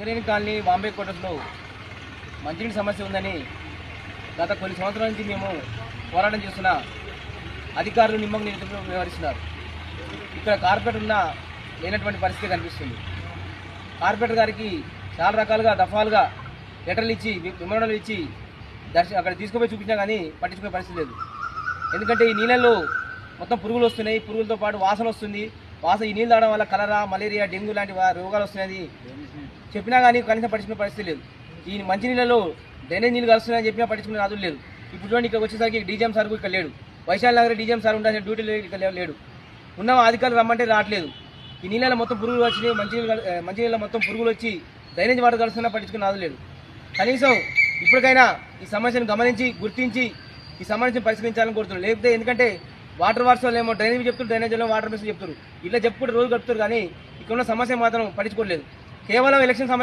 Singareni colony Bombay క్వార్టర్స్లో మంచినీటి సమస్య ఉందని గత కొన్ని సంవత్సరాల నుంచి మేము పోరాటం చేస్తున్న అధికారులు నిమ్మకు నీటితో వ్యవహరిస్తున్నారు. ఇక్కడ కార్పొరేటర్ ఉన్న లేనటువంటి పరిస్థితి కనిపిస్తుంది. కార్పొరేటర్ గారికి చాలా రకాలుగా దఫాలుగా లెటర్లు ఇచ్చి విమానాలు ఇచ్చి అక్కడ తీసుకుపోయి చూపించినా కానీ పట్టించుకునే పరిస్థితి లేదు. ఎందుకంటే ఈ నీళ్ళల్లో మొత్తం పురుగులు వస్తున్నాయి, పురుగులతో పాటు వాసన వస్తుంది. ఈ నీళ్ళు తాగడం వల్ల కలరా, మలేరియా, డెంగ్యూ లాంటి రోగాలు వస్తున్నాయి. చెప్పినా కానీ కనీసం పట్టించుకునే పరిస్థితి లేదు. ఈ మంచినీళ్ళలో డ్రైనేజ్ నీళ్ళు కలుస్తున్నాయని చెప్పినా పట్టించుకునే రాజులు లేదు. ఇప్పుడు చూడండి, ఇక్కడ వచ్చేసరికి డీజీఎం సార్ ఇక్కడ లేడు. వైశాల్ నగర్ డీజీఎం సార్ ఉండాల్సిన డ్యూటీ ఇక్కడ లేడు. ఉన్న అధికారులు రమ్మంటే రావట్లేదు. ఈ నీళ్ళలో మొత్తం పురుగులు వచ్చినాయి, మంచినీళ్ళ మొత్తం పురుగులు వచ్చి డ్రైనేజ్ వాటర్ కలుస్తున్నా పట్టించుకునే రాజు లేదు. కనీసం ఇప్పటికైనా ఈ సమస్యను గమనించి గుర్తించి ఈ సమస్యను పరిష్కరించాలని కోరుతున్నారు. లేకపోతే ఎందుకంటే వాటర్ వర్క్స్ వాళ్ళు ఏమో డ్రైనేజ్ చెప్తారు, డ్రైనేజ్లో వాటర్ మిషన్ చెప్తారు, ఇట్లా చెప్పుకుంటే రోజు గడుపుతారు. కానీ ఇక్కడ ఉన్న సమస్య మాత్రం పట్టించుకోలేదు. కేవలం ఎలక్షన్ సమయం